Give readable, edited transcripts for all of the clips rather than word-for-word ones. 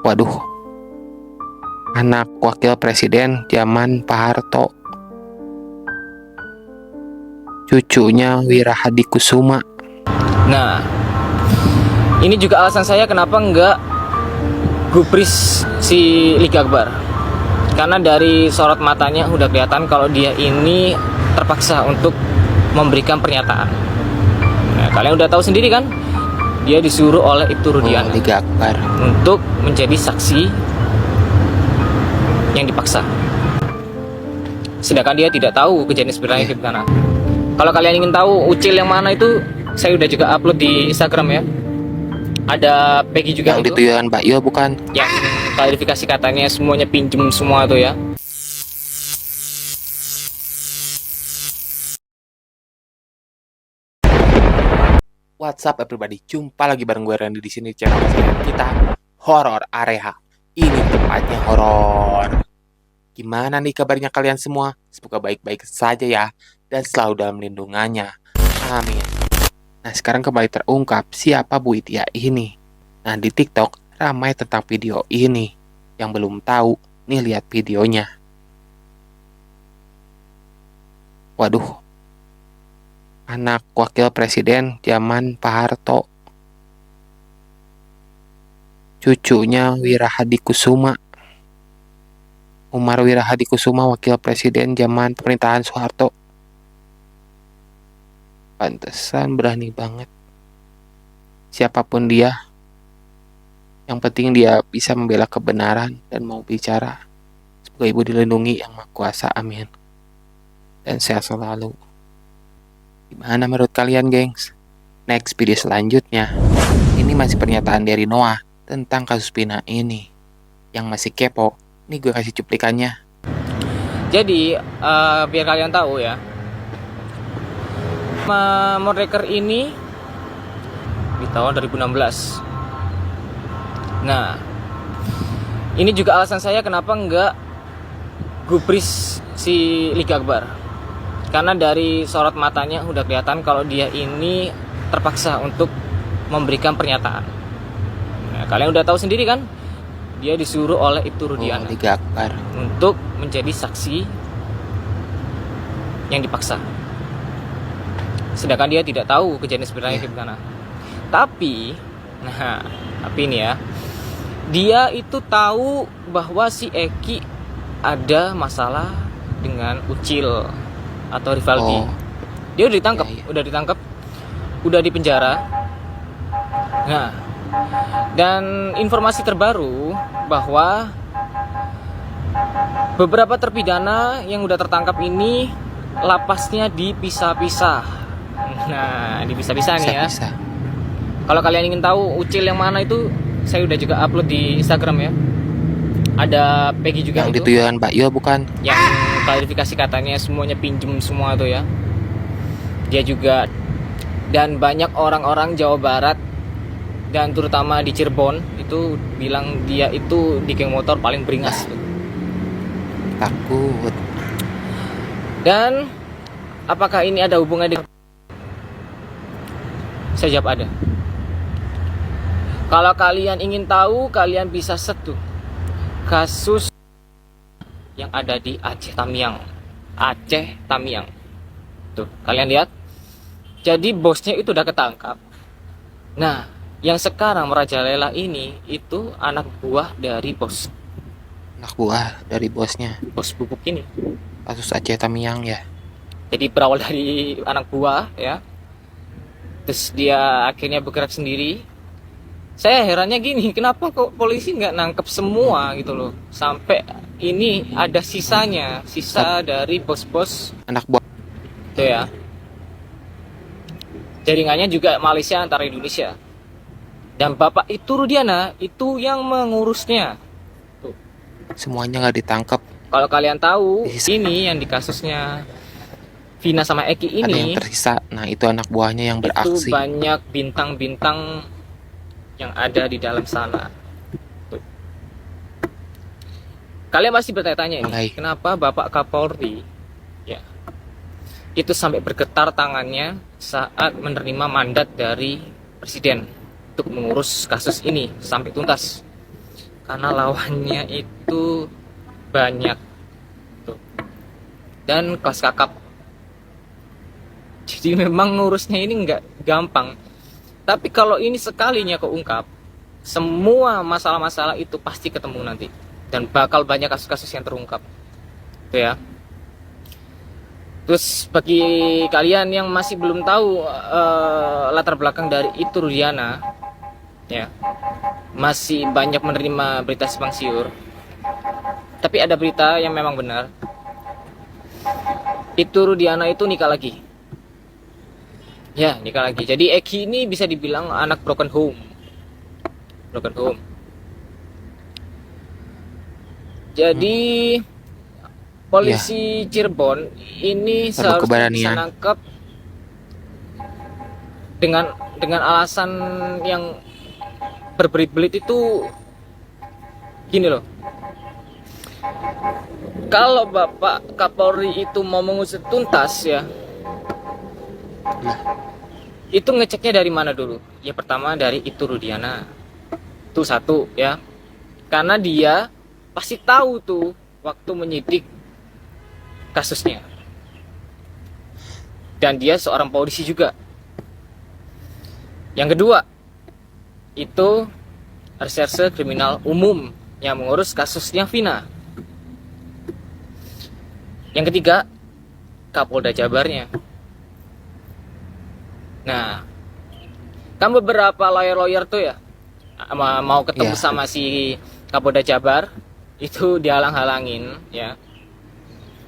Waduh, anak wakil presiden zaman Pak Harto, cucunya Wira Hadi Kusuma. Nah, ini juga alasan saya kenapa nggak gubris si Liga Akbar. Karena dari sorot matanya udah kelihatan kalau dia ini terpaksa untuk memberikan pernyataan. Nah, kalian udah tahu sendiri kan, dia disuruh oleh Ibtu Rudiana Liga Akbar untuk menjadi saksi yang dipaksa. Sedangkan dia tidak tahu kejadian sebenarnya di mana. Kalau kalian ingin tahu ucil yang mana itu, saya udah juga upload di Instagram ya. Ada Peggy juga yang itu, dituyuan Mbak Yo bukan? yang klarifikasi katanya semuanya pinjem semua tuh ya. What's up everybody? Jumpa lagi bareng gue Randy di sini di channel kita Horror Area. Ini tempatnya horor. Gimana nih kabarnya kalian semua? Semoga baik-baik saja ya dan selalu dalam lindungannya. Amin. Nah, sekarang kembali terungkap siapa Bu Itia ini. Nah, di TikTok ramai tentang video ini. Yang belum tahu, nih lihat videonya. Waduh, anak wakil presiden zaman Pak Harto, cucunya Wira Hadi Kusuma. Umar Wira Hadi Kusuma, wakil presiden zaman pemerintahan Soeharto. Pantesan berani banget. Siapapun dia, yang penting dia bisa membela kebenaran dan mau bicara. Semoga Ibu dilindungi Yang Maha Kuasa, amin. Dan sehat selalu. Gimana menurut kalian, gengs? Next video selanjutnya, ini masih pernyataan dari Noah tentang kasus Vina ini. Yang masih kepo, nih gue kasih cuplikannya. Jadi biar kalian tahu ya, Moonraker ini di tahun 2016. Nah, ini juga alasan saya kenapa nggak gubris si Liga Akbar. Karena dari sorot matanya udah kelihatan kalau dia ini terpaksa untuk memberikan pernyataan. Nah, kalian udah tahu sendiri kan, dia disuruh oleh Ibtu Rudiana Liga Akbar untuk menjadi saksi yang dipaksa. Sedangkan dia tidak tahu kejadian sebenarnya di mana. Tapi ini ya, dia itu tahu bahwa si Eki ada masalah dengan Ucil atau Rivaldi. Dia udah ditangkap, udah dipenjara. Nah, dan informasi terbaru bahwa beberapa terpidana yang udah tertangkap ini lapasnya dipisah-pisah. Nah, dipisah-pisah nih ya. Kalau kalian ingin tahu ucil yang mana itu, saya udah juga upload di Instagram ya. Ada Peggy juga yang itu, dituyuan Mbak Yo bukan? yang klarifikasi katanya semuanya pinjem semua tuh ya. Dia juga, dan banyak orang-orang Jawa Barat dan terutama di Cirebon itu bilang dia itu di geng motor paling beringas tuh. Takut. Dan apakah ini ada hubungannya dengan? Saya jawab ada. Kalau kalian ingin tahu, kalian bisa search tuh kasus yang ada di Aceh Tamiang. Tuh, kalian lihat. Jadi bosnya itu udah ketangkap. Nah, yang sekarang merajalela ini itu anak buah dari bos. Anak buah dari bosnya. Bos bubuk ini. Kasus Aceh Tamiang ya. Jadi berawal dari anak buah ya. Terus dia akhirnya bergerak sendiri. Saya herannya gini, kenapa kok polisi nggak nangkep semua gitu loh. Sampai ini ada sisanya, sisa dari bos-bos anak buah itu ya. Jaringannya juga Malaysia antara Indonesia. Dan Bapak itu Rudiana itu yang mengurusnya. Tuh. Semuanya nggak ditangkap. Kalau kalian tahu, ini yang di kasusnya Vina sama Eki ini, ada yang tersisa. Nah, itu anak buahnya yang beraksi. Itu banyak bintang-bintang yang ada di dalam sana. Tuh. Kalian masih bertanya-tanya ini, kenapa Bapak Kapolri ya itu sampai bergetar tangannya saat menerima mandat dari Presiden untuk mengurus kasus ini sampai tuntas. karena lawannya itu banyak tuh, dan kelas kakap. Jadi memang ngurusnya ini nggak gampang. Tapi kalau ini sekalinya keungkap, semua masalah-masalah itu pasti ketemu nanti, dan bakal banyak kasus-kasus yang terungkap tuh ya. Terus bagi kalian yang masih belum tahu latar belakang dari itu Rudiana, ya, masih banyak menerima berita simpang siur. Tapi ada berita yang memang benar. Itu Rudiana itu nikah lagi. Ya, nikah lagi. Jadi Eki ini bisa dibilang anak broken home. Broken home. Jadi polisi Cirebon ini Perlu seharusnya bisa keberanian. nangkep dengan alasan yang berbelit-belit itu gini loh. Kalau Bapak Kapolri itu mau mengusut tuntas ya, itu ngeceknya dari mana dulu? Ya pertama dari itu Rudiana. Itu satu ya. Karena dia pasti tahu tuh waktu menyidik kasusnya. Dan dia seorang polisi juga. Yang kedua, itu reserse kriminal umum yang mengurus kasusnya Vina. Yang ketiga, Kapolda Jabarnya. Nah, kan beberapa lawyer-lawyer tuh ya mau ketemu Ya. sama si Kapolda Jabar, itu dihalang-halangin ya.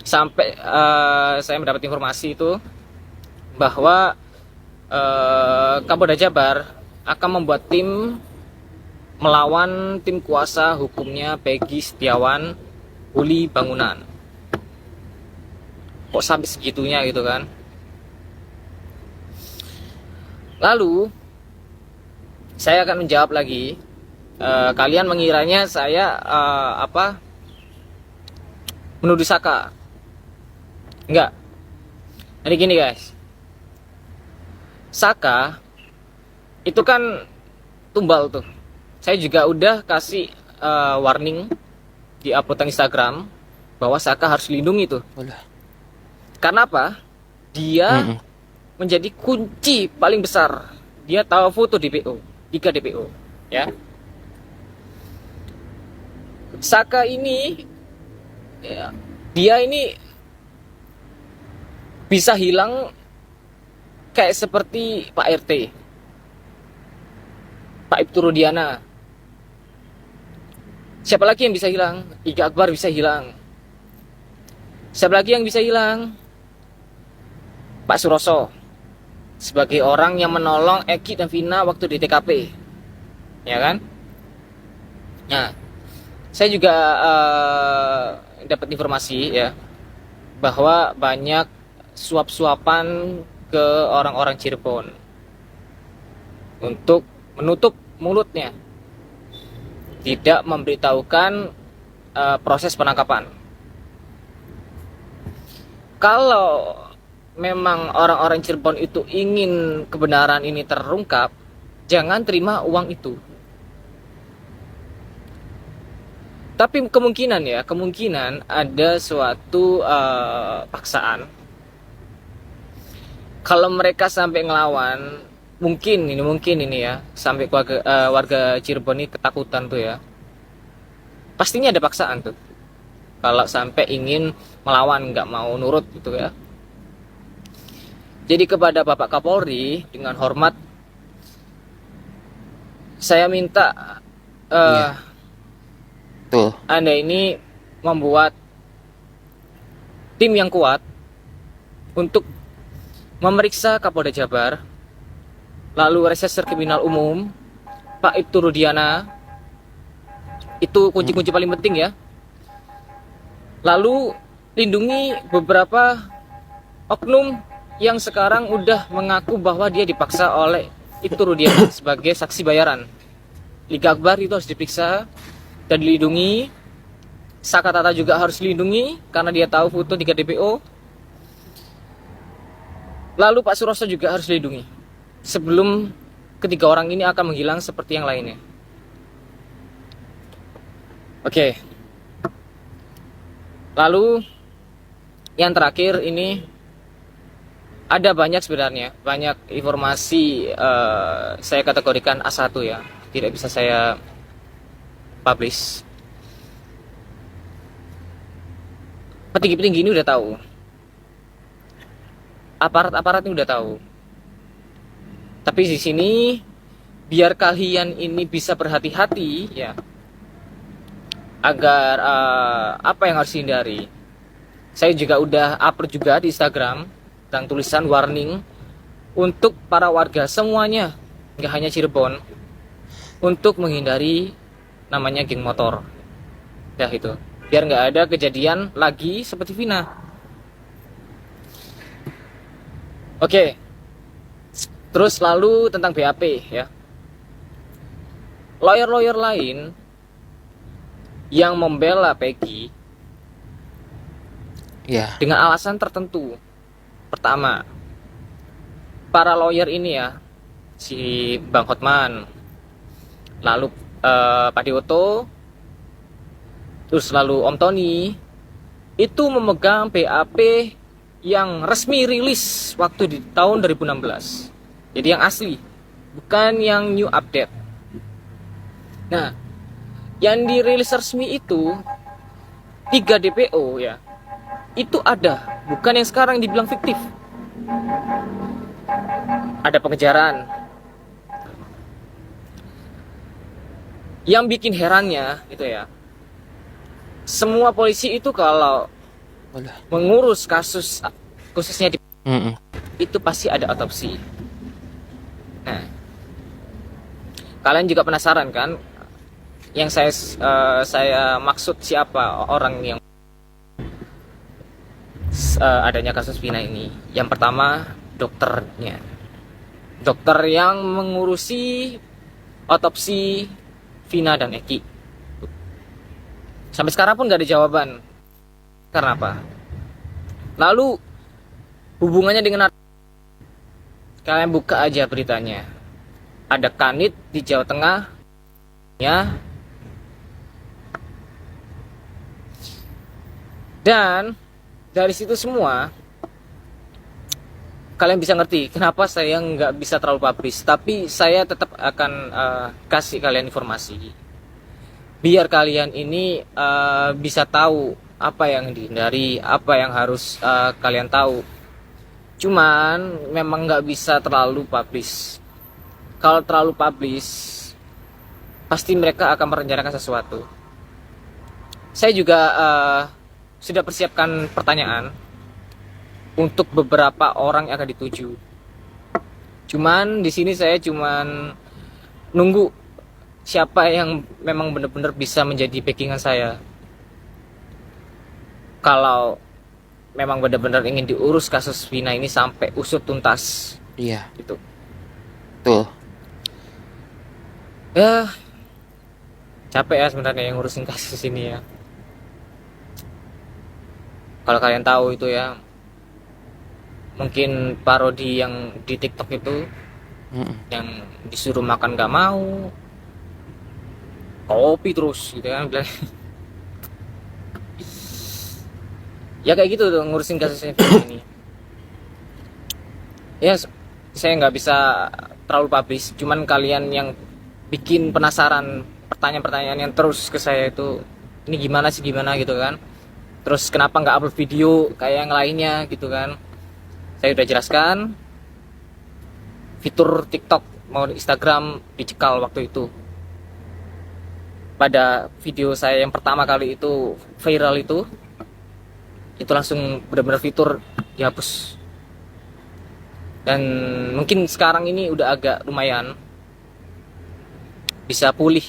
Sampai saya mendapat informasi itu bahwa Kapolda Jabar akan membuat tim melawan tim kuasa hukumnya Peggy Setiawan Uli Bangunan. Kok sampai segitunya gitu kan? Lalu saya akan menjawab lagi. Kalian mengiranya saya menuduh Saka? Enggak. Jadi gini guys, Saka itu kan tumbal tuh. Saya juga udah kasih warning di uploadan Instagram bahwa Saka harus dilindungi tuh. Udah. Karena apa? Dia menjadi kunci paling besar. Dia tahu foto DPO, 3 DPO, ya. Saka ini, ya, dia ini bisa hilang kayak seperti Pak RT, Pak Ibtu Rudiana. Siapa lagi yang bisa hilang? Iga Akbar bisa hilang. Siapa lagi yang bisa hilang? Pak Suroso, sebagai orang yang menolong Eki dan Vina waktu di TKP, ya kan? Nah, saya juga dapat informasi ya bahwa banyak suap-suapan ke orang-orang Cirebon untuk menutup mulutnya, tidak memberitahukan proses penangkapan. Kalau memang orang-orang Cirebon itu ingin kebenaran ini terungkap, jangan terima uang itu. Tapi kemungkinan ada suatu paksaan. Kalau mereka sampai ngelawan, mungkin ini ya, sampai warga Cirebon ini ketakutan tuh ya. Pastinya ada paksaan tuh. Kalau sampai ingin melawan, nggak mau nurut gitu ya. Jadi kepada Bapak Kapolri, dengan hormat, saya minta Tuh. Anda ini membuat tim yang kuat untuk memeriksa Kapolda Jabar, lalu reserse kriminal umum, Pak Ibtu Rudiana, itu kunci-kunci paling penting ya. Lalu lindungi beberapa oknum yang sekarang udah mengaku bahwa dia dipaksa oleh itu Rudiana sebagai saksi bayaran. Liga Akbar itu harus diperiksa dan dilindungi. Saka Tata juga harus dilindungi karena dia tahu foto 3 DPO. Lalu Pak Suroso juga harus dilindungi sebelum ketiga orang ini akan menghilang seperti yang lainnya. Oke, lalu yang terakhir ini ada banyak sebenarnya, banyak informasi saya kategorikan A1 ya, tidak bisa saya publish. Petinggi-petinggi ini udah tahu, aparat-aparat ini udah tahu. Tapi di sini biar kalian ini bisa berhati-hati ya, agar apa yang harus dihindari. Saya juga udah upload juga di Instagram dan tulisan warning untuk para warga semuanya, nggak hanya Cirebon, untuk menghindari namanya geng motor. Ya itu, biar nggak ada kejadian lagi seperti Vina. Oke, terus lalu tentang BAP ya. Lawyer-lawyer lain yang membela Peggy Ya, dengan alasan tertentu. Pertama, para lawyer ini ya, si Bang Hotman, lalu Pak Dewoto, terus lalu Om Tony, itu memegang BAP yang resmi rilis waktu di tahun 2016. Jadi yang asli, bukan yang new update. Nah, yang dirilis resmi itu 3 DPO ya, itu ada, bukan yang sekarang dibilang fiktif. Ada pengejaran. Yang bikin herannya gitu ya, semua polisi itu kalau boleh. mengurus kasus khususnya di Mm-mm. itu pasti ada otopsi. Nah, kalian juga penasaran kan? Yang saya maksud siapa orang yang adanya kasus Vina ini. Yang pertama, dokternya. Dokter yang mengurusi otopsi Vina dan Eki. Sampai sekarang pun gak ada jawaban. Karena apa? Lalu hubungannya dengan kalian buka aja beritanya. Ada Kanit di Jawa Tengah ya. Dan dari situ semua kalian bisa ngerti kenapa saya nggak bisa terlalu publish, tapi saya tetap akan kasih kalian informasi biar kalian ini bisa tahu apa yang dihindari, apa yang harus kalian tahu. Cuman memang nggak bisa terlalu publish. Kalau terlalu publish pasti mereka akan merencanakan sesuatu. Saya juga sudah persiapkan pertanyaan untuk beberapa orang yang akan dituju. Cuman di sini saya cuman nunggu siapa yang memang benar-benar bisa menjadi backingan saya. Kalau memang benar-benar ingin diurus kasus Vina ini sampai usut tuntas. Iya, Gitu. betul. Ya, capek ya sebenarnya yang ngurusin kasus ini ya. Kalau kalian tahu itu ya, mungkin parodi yang di TikTok itu Mm-mm. yang disuruh makan gak mau, kopi terus gitu kan. Ya kayak gitu tuh ngurusin kasusnya ini. Ya saya nggak bisa terlalu publish, cuman kalian yang bikin penasaran, pertanyaan-pertanyaan yang terus ke saya itu, ini gimana sih, gimana gitu kan, terus kenapa nggak upload video kayak yang lainnya gitu kan. Saya udah jelaskan, fitur TikTok mau Instagram dicekal waktu itu. Pada video saya yang pertama kali itu viral itu langsung benar-benar fitur dihapus. Dan mungkin sekarang ini udah agak lumayan bisa pulih.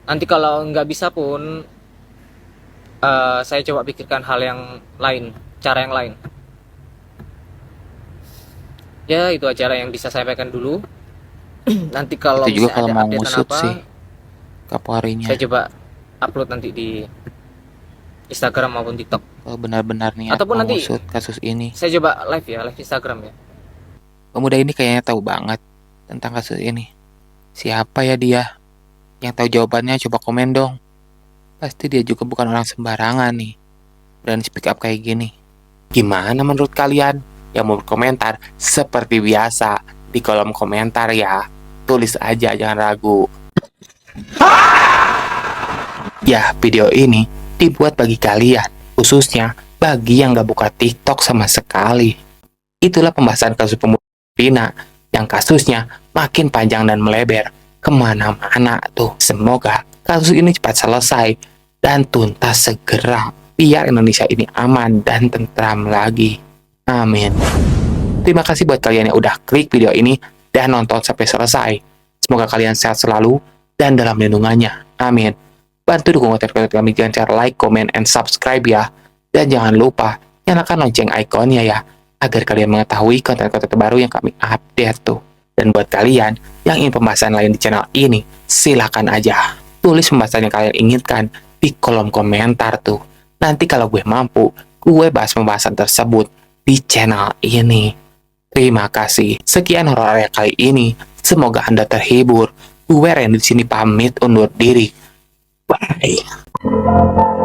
Nanti kalau nggak bisa pun saya coba pikirkan hal yang lain, cara yang lain. Ya itu acara yang bisa saya sampaikan dulu. Nanti kalau Itu juga misalnya kalau ada mau update ngusut apa, sih Kapolrinya. saya coba upload nanti di Instagram maupun TikTok. Kalau benar-benar niat Ataupun mau nanti ngusut kasus ini. saya coba live ya, live Instagram ya. Pemuda ini kayaknya tahu banget tentang kasus ini. Siapa ya dia? Yang tahu jawabannya coba komen dong. Pasti dia juga bukan orang sembarangan nih. Berani speak up kayak gini. Gimana menurut kalian? Yang mau berkomentar seperti biasa di kolom komentar ya. Tulis aja, jangan ragu. Ya, video ini dibuat bagi kalian, khususnya bagi yang gak buka TikTok sama sekali. Itulah pembahasan kasus pembunuhan Vina yang kasusnya makin panjang dan melebar kemana-mana tuh. Semoga kasus ini cepat selesai dan tuntas segera, biar Indonesia ini aman dan tentram lagi. Amin. Terima kasih buat kalian yang udah klik video ini dan nonton sampai selesai. Semoga kalian sehat selalu dan dalam lindungannya. Amin. Bantu dukung konten-konten kami dengan cara like, comment, and subscribe ya. Dan jangan lupa nyalakan lonceng ikonnya ya, agar kalian mengetahui konten-konten terbaru yang kami update tuh. Dan buat kalian yang ingin pembahasan lain di channel ini, silakan aja tulis pembahasan yang kalian inginkan di kolom komentar tuh. Nanti kalau gue mampu, gue bahas pembahasan tersebut di channel ini. Terima kasih. Sekian horor area kali ini. Semoga Anda terhibur. Gue Randy di sini pamit undur diri. Bye.